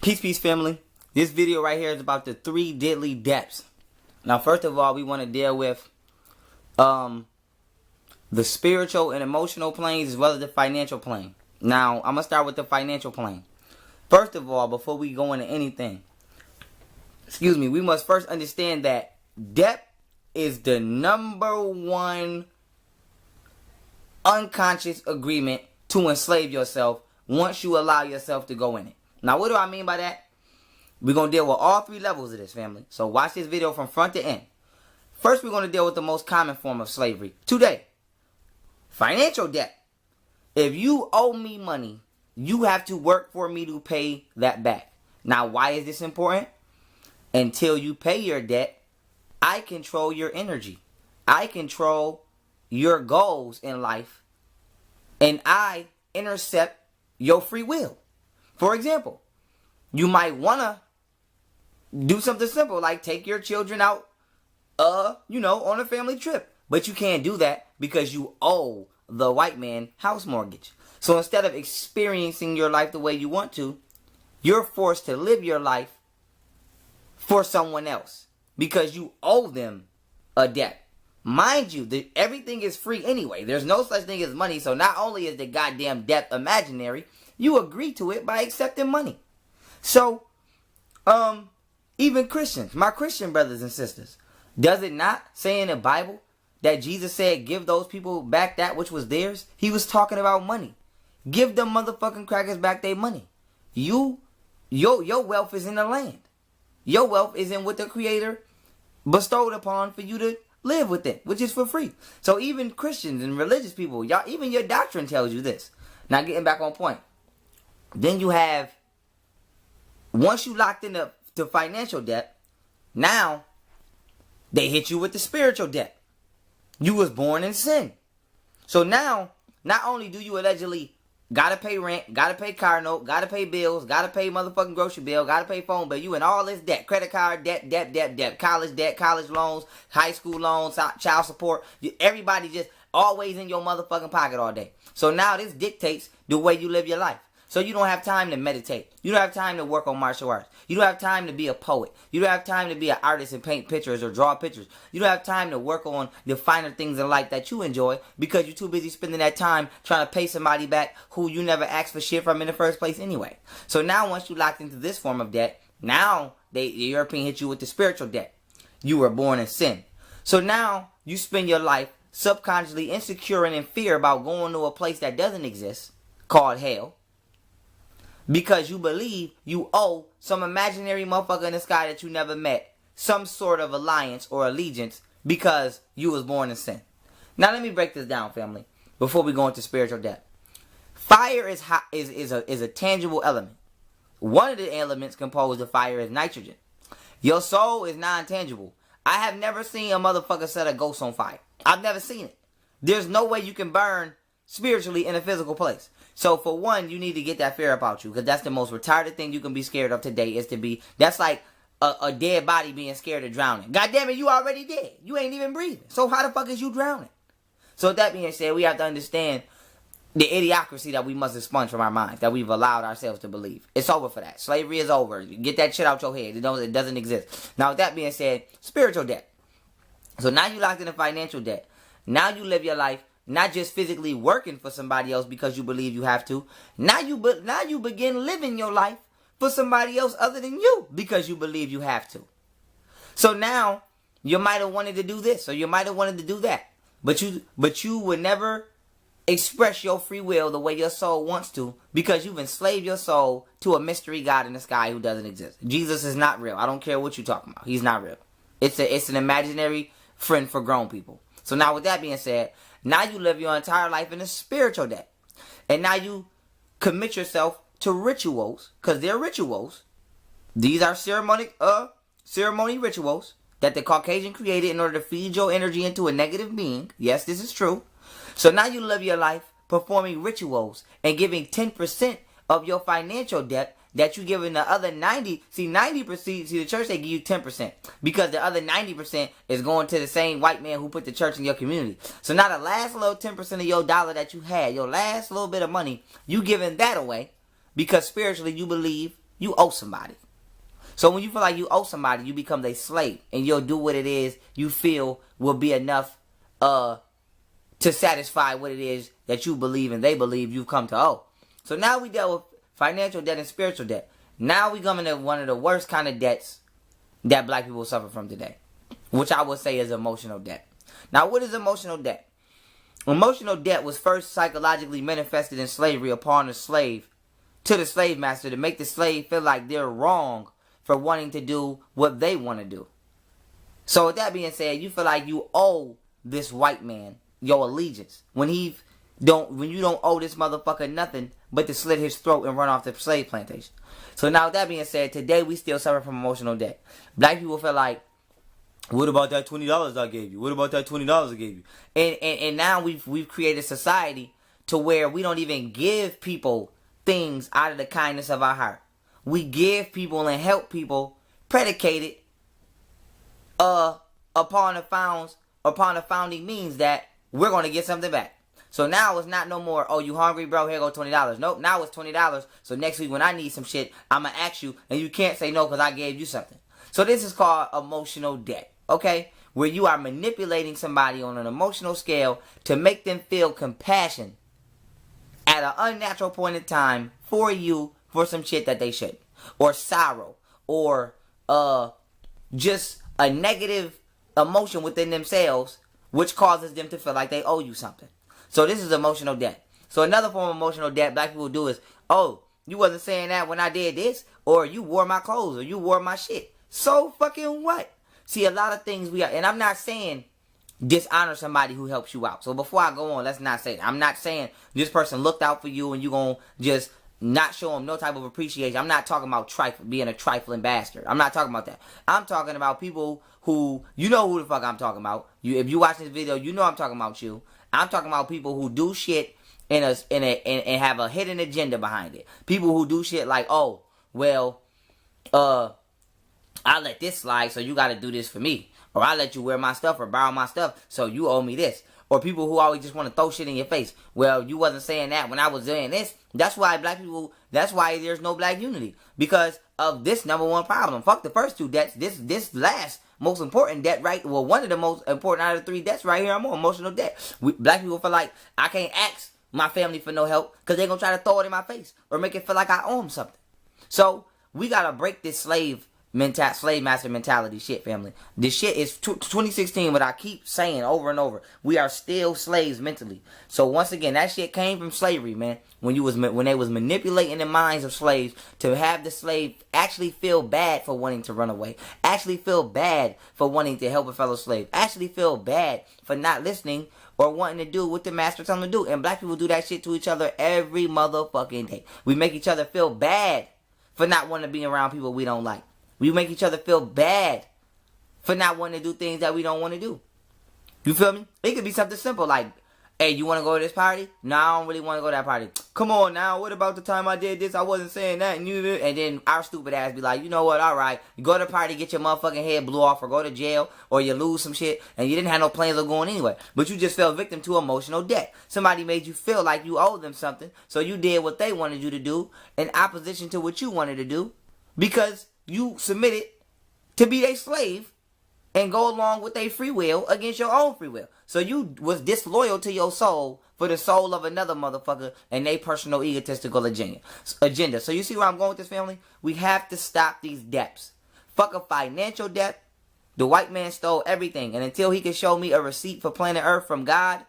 Peace, family. This video right here is about the 3 deadly debts. Now, first of all, we want to deal with the spiritual and emotional planes as well as the financial plane. Now, I'm going to start with the financial plane. First of all, before we go into anything, we must first understand that debt is the #1 unconscious agreement to enslave yourself once you allow yourself to go in it. Now, what do I mean by that? We're going to deal with all 3 levels of this, family. So watch this video from front to end. First, we're going to deal with the most common form of slavery today. Financial debt. If you owe me money, you have to work for me to pay that back. Now, why is this important? Until you pay your debt, I control your energy. I control your goals in life. And I intercept your free will. For example, you might want to do something simple like take your children out, on a family trip. But you can't do that because you owe the white man house mortgage. So instead of experiencing your life the way you want to, you're forced to live your life for someone else because you owe them a debt. Mind you, everything is free anyway. There's no such thing as money. So not only is the goddamn debt imaginary, you agree to it by accepting money. So, even Christians, my Christian brothers and sisters, does it not say in the Bible that Jesus said, give those people back that which was theirs? He was talking about money. Give them motherfucking crackers back their money. Your wealth is in the land. Your wealth is in what the Creator bestowed upon for you to live with it, which is for free. So even Christians and religious people, y'all, even your doctrine tells you this. Now getting back on point. Then you have, once you locked into financial debt, now they hit you with the spiritual debt. You was born in sin. So now, not only do you allegedly gotta pay rent, gotta pay car note, gotta pay bills, gotta pay motherfucking grocery bill, gotta pay phone bill, you in all this debt, credit card debt, college loans, high school loans, child support, everybody just always in your motherfucking pocket all day. So now this dictates the way you live your life. So you don't have time to meditate. You don't have time to work on martial arts. You don't have time to be a poet. You don't have time to be an artist and paint pictures or draw pictures. You don't have time to work on the finer things in life that you enjoy because you're too busy spending that time trying to pay somebody back who you never asked for shit from in the first place anyway. So now once you locked into this form of debt, now the European hit you with the spiritual debt. You were born in sin. So now you spend your life subconsciously insecure and in fear about going to a place that doesn't exist called hell. Because you believe you owe some imaginary motherfucker in the sky that you never met some sort of alliance or allegiance because you was born in sin. Now let me break this down, family, before we go into spiritual debt. Fire is a tangible element. One of the elements composed of fire is nitrogen. Your soul is non-tangible. I have never seen a motherfucker set a ghost on fire. I've never seen it. There's no way you can burn spiritually in a physical place. So for one, you need to get that fear about you, because that's the most retarded thing you can be scared of today that's like a dead body being scared of drowning. God damn it, you already dead. You ain't even breathing. So how the fuck is you drowning? So with that being said, we have to understand the idiocracy that we must expunge from our minds, that we've allowed ourselves to believe. It's over for that. Slavery is over. Get that shit out your head. It doesn't exist. Now with that being said, spiritual debt. So now you locked in a financial debt. Now you live your life not just physically working for somebody else because you believe you have to. Now you begin living your life for somebody else other than you because you believe you have to. So now you might have wanted to do this or you might have wanted to do that, but you would never express your free will the way your soul wants to because you've enslaved your soul to a mystery God in the sky who doesn't exist. Jesus is not real. I don't care what you're talking about. He's not real. It's an imaginary friend for grown people. So now with that being said, now you live your entire life in a spiritual debt. And now you commit yourself to rituals, because they're rituals. These are ceremony rituals that the Caucasian created in order to feed your energy into a negative being. Yes, this is true. So now you live your life performing rituals and giving 10% of your financial debt that you giving the other 90. See, 90%, the church, they give you 10%. Because the other 90% is going to the same white man who put the church in your community. So now the last little 10% of your dollar that you had, your last little bit of money, you giving that away. Because spiritually you believe you owe somebody. So when you feel like you owe somebody, you become a slave. And you'll do what it is you feel will be enough to satisfy what it is that you believe and they believe you've come to owe. So now we dealt with financial debt and spiritual debt. Now we come into one of the worst kind of debts that black people suffer from today, which I would say is emotional debt. Now, what is emotional debt? Emotional debt was first psychologically manifested in slavery upon the slave to the slave master to make the slave feel like they're wrong for wanting to do what they want to do. So with that being said, you feel like you owe this white man your allegiance when you don't owe this motherfucker nothing but to slit his throat and run off the slave plantation. So now with that being said, today we still suffer from emotional debt. Black people feel like, what about that $20 I gave you? What about that $20 I gave you? And now we've created a society to where we don't even give people things out of the kindness of our heart. We give people and help people predicated upon the founding means that we're going to get something back. So now it's not no more, oh, you hungry, bro? Here go $20. Nope, now it's $20. So next week when I need some shit, I'm going to ask you, and you can't say no because I gave you something. So this is called emotional debt, okay? Where you are manipulating somebody on an emotional scale to make them feel compassion at an unnatural point in time for you for some shit that they shouldn't. Or sorrow. Or just a negative emotion within themselves which causes them to feel like they owe you something. So this is emotional debt. So another form of emotional debt black people do is, oh, you wasn't saying that when I did this, or you wore my clothes, or you wore my shit. So fucking what? See, a lot of things and I'm not saying dishonor somebody who helps you out. So before I go on, let's not say that. I'm not saying this person looked out for you and you gonna just not show them no type of appreciation. I'm not talking about being a trifling bastard. I'm not talking about that. I'm talking about people who, you know who the fuck I'm talking about. If you watch this video, you know I'm talking about you. I'm talking about people who do shit and have a hidden agenda behind it. People who do shit like, oh, well, I let this slide, so you got to do this for me. Or I let you wear my stuff or borrow my stuff, so you owe me this. Or people who always just want to throw shit in your face. Well, you wasn't saying that when I was doing this. That's why there's no black unity. Because of this number one problem. Fuck the first two debts. This last most important debt, right? Well, one of the most important out of the three debts right here, I'm on emotional debt. Black people feel like I can't ask my family for no help because they're going to try to throw it in my face or make it feel like I owe them something. So we got to break this slave master mentality shit, family. This shit is 2016, but I keep saying over and over, we are still slaves mentally. So once again, that shit came from slavery, man. When they was manipulating the minds of slaves to have the slave actually feel bad for wanting to run away, actually feel bad for wanting to help a fellow slave, actually feel bad for not listening or wanting to do what the master told them to do. And black people do that shit to each other every motherfucking day. We make each other feel bad for not wanting to be around people we don't like. We make each other feel bad for not wanting to do things that we don't want to do. You feel me? It could be something simple like, hey, you want to go to this party? No, I don't really want to go to that party. Come on now, what about the time I did this? I wasn't saying that. And then our stupid ass be like, you know what, all right. You go to the party, get your motherfucking head blew off, or go to jail, or you lose some shit, and you didn't have no plans of going anyway. But you just fell victim to emotional debt. Somebody made you feel like you owed them something, so you did what they wanted you to do in opposition to what you wanted to do because you submitted to be a slave and go along with their free will against your own free will. So you was disloyal to your soul for the soul of another motherfucker and their personal egotistical agenda. So you see where I'm going with this, family? We have to stop these debts. Fuck a financial debt. The white man stole everything. And until he can show me a receipt for planet Earth from God,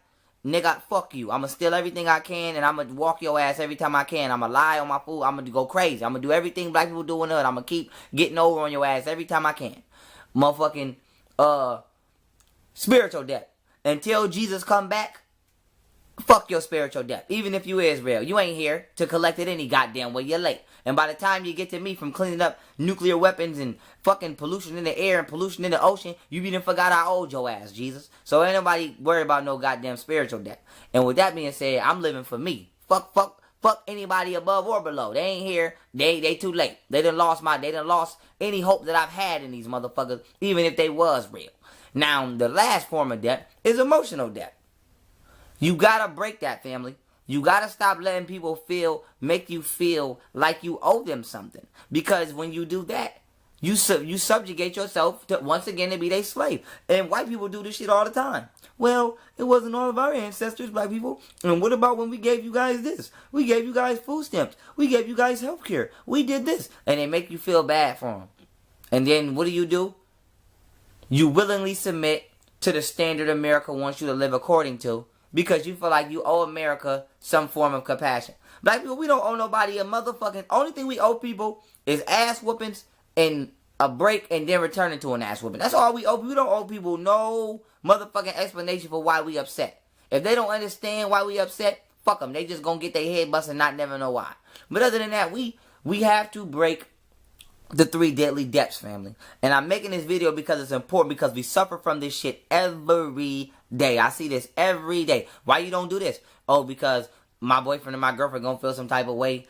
nigga, fuck you. I'm going to steal everything I can, and I'm going to walk your ass every time I can. I'm going to lie on my food. I'm going to go crazy. I'm going to do everything black people do in it. I'm going to keep getting over on your ass every time I can. Motherfucking spiritual debt. Until Jesus come back, fuck your spiritual debt. Even if you is real. You ain't here to collect it any goddamn way. You're late. And by the time you get to me from cleaning up nuclear weapons and fucking pollution in the air and pollution in the ocean, you even forgot I owed your ass, Jesus. So ain't nobody worried about no goddamn spiritual debt. And with that being said, I'm living for me. Fuck anybody above or below. They ain't here. They too late. They done lost any hope that I've had in these motherfuckers, even if they was real. Now, the last form of debt is emotional debt. You gotta break that, family. You gotta stop letting people make you feel like you owe them something. Because when you do that, you subjugate yourself to, once again, to be their slave. And white people do this shit all the time. Well, it wasn't all of our ancestors, black people. And what about when we gave you guys this? We gave you guys food stamps. We gave you guys health care. We did this. And they make you feel bad for them. And then what do? You willingly submit to the standard America wants you to live according to, because you feel like you owe America some form of compassion. Black people, we don't owe nobody a motherfucking... Only thing we owe people is ass whoopings and a break and then returning to an ass whooping. That's all we owe. We don't owe people no motherfucking explanation for why we upset. If they don't understand why we upset, fuck them. They just gonna get their head busted and not never know why. But other than that, we have to break the 3 deadly debts, family. And I'm making this video because it's important, because we suffer from this shit every day. I see this every day. Why you don't do this? Oh, because my boyfriend and my girlfriend gonna feel some type of way.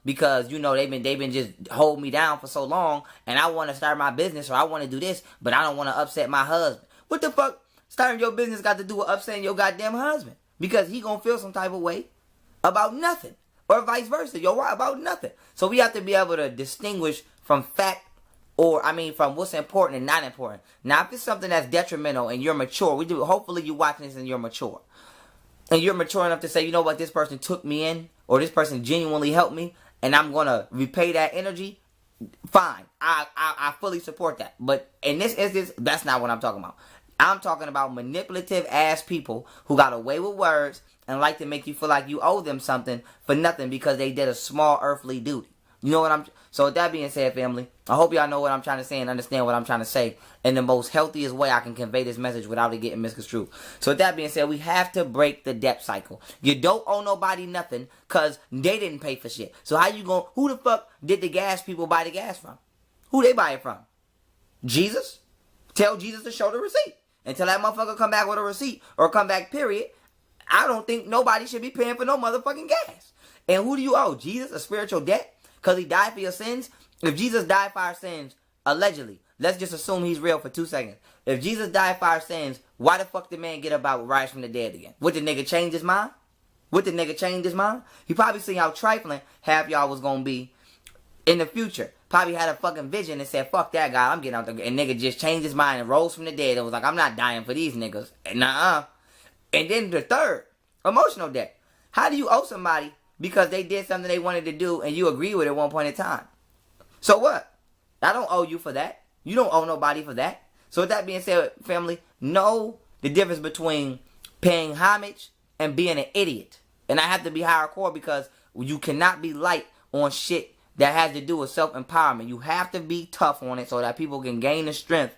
Because, you know, they've been just holding me down for so long, and I want to start my business, or I want to do this, but I don't want to upset my husband. What the fuck starting your business got to do with upsetting your goddamn husband? Because he gonna feel some type of way about nothing. Or vice versa. Yo, why about nothing? So we have to be able to distinguish from fact, from what's important and not important. Now, if it's something that's detrimental and you're mature, hopefully you're watching this and you're mature. And you're mature enough to say, you know what, this person took me in, or this person genuinely helped me, and I'm going to repay that energy, fine. I fully support that. But in this instance, that's not what I'm talking about. I'm talking about manipulative ass people who got away with words and like to make you feel like you owe them something for nothing because they did a small earthly duty. You know what So with that being said, family, I hope y'all know what I'm trying to say and understand what I'm trying to say in the most healthiest way I can convey this message without it getting misconstrued. So with that being said, we have to break the debt cycle. You don't owe nobody nothing because they didn't pay for shit. So who the fuck did the gas people buy the gas from? Who they buy it from? Jesus? Tell Jesus to show the receipt. Until that motherfucker come back with a receipt or come back, period, I don't think nobody should be paying for no motherfucking gas. And who do you owe? Jesus a spiritual debt? Because he died for your sins? If Jesus died for our sins, allegedly, let's just assume he's real for 2 seconds. If Jesus died for our sins, why the fuck did man get up out rise from the dead again? Would the nigga change his mind? He probably seen how trifling half y'all was going to be in the future. Probably had a fucking vision and said, fuck that guy, I'm getting out there. And nigga just changed his mind and rose from the dead and was like, I'm not dying for these niggas. Nuh-uh. And then the third, emotional debt. How do you owe somebody because they did something they wanted to do and you agree with it at one point in time? So what? I don't owe you for that. You don't owe nobody for that. So with that being said, family, know the difference between paying homage and being an idiot. And I have to be hardcore because you cannot be light on shit that has to do with self-empowerment. You have to be tough on it so that people can gain the strength,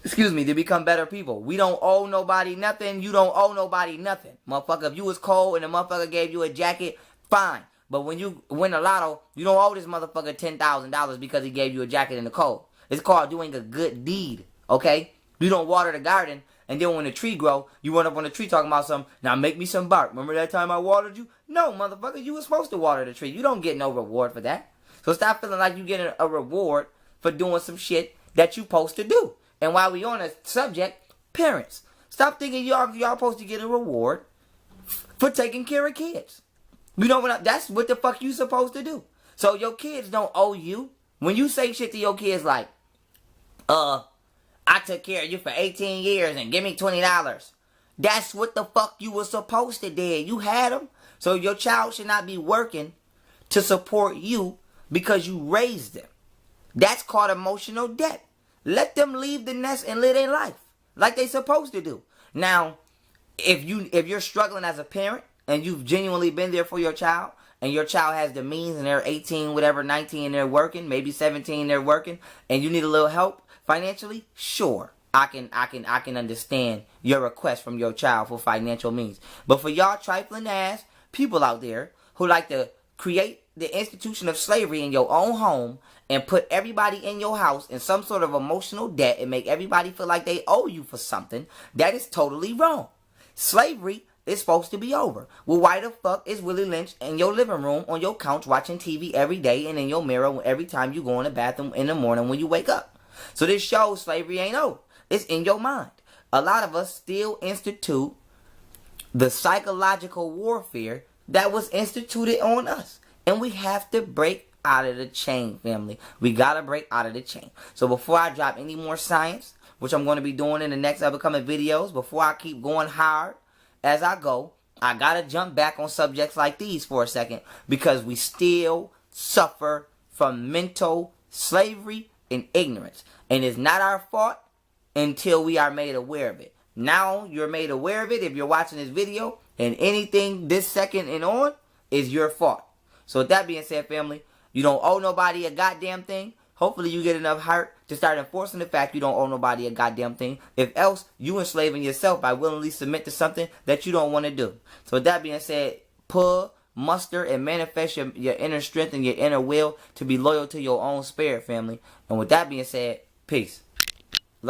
to become better people. We don't owe nobody nothing. You don't owe nobody nothing. Motherfucker, if you was cold and the motherfucker gave you a jacket, fine. But when you win a lotto, you don't owe this motherfucker $10,000 because he gave you a jacket in the cold. It's called doing a good deed, okay? You don't water the garden, and then when the tree grow, you run up on the tree talking about something, now make me some bark. Remember that time I watered you? No, motherfucker, you were supposed to water the tree. You don't get no reward for that. So stop feeling like you getting a reward for doing some shit that you supposed to do. And while we on the subject, parents, stop thinking y'all supposed to get a reward for taking care of kids. You know what? That's what the fuck you supposed to do. So your kids don't owe you. When you say shit to your kids like, I took care of you for 18 years and give me $20. That's what the fuck you were supposed to do. You had them. So your child should not be working to support you because you raised them. That's called emotional debt. Let them leave the nest and live their life like they supposed to do. Now, if you're struggling as a parent and you've genuinely been there for your child, and your child has the means and they're 18, whatever, 19, and they're working, maybe 17, they're working, and you need a little help financially, sure, I can understand your request from your child for financial means. But for y'all trifling ass people out there who like to create the institution of slavery in your own home and put everybody in your house in some sort of emotional debt and make everybody feel like they owe you for something, that is totally wrong. Slavery is supposed to be over. Well, why the fuck is Willie Lynch in your living room on your couch watching TV every day and in your mirror every time you go in the bathroom in the morning when you wake up? So this shows slavery ain't over. It's in your mind. A lot of us still institute the psychological warfare that was instituted on us. And we have to break out of the chain, family. We got to break out of the chain. So before I drop any more science, which I'm going to be doing in the next upcoming videos, before I keep going hard as I go, I got to jump back on subjects like these for a second, because we still suffer from mental slavery and ignorance. And it's not our fault until we are made aware of it. Now you're made aware of it if you're watching this video, and anything this second and on is your fault. So with that being said, family, you don't owe nobody a goddamn thing. Hopefully you get enough heart to start enforcing the fact you don't owe nobody a goddamn thing. If else, you enslaving yourself by willingly submit to something that you don't want to do. So with that being said, pull, muster, and manifest your inner strength and your inner will to be loyal to your own spirit, family. And with that being said, peace.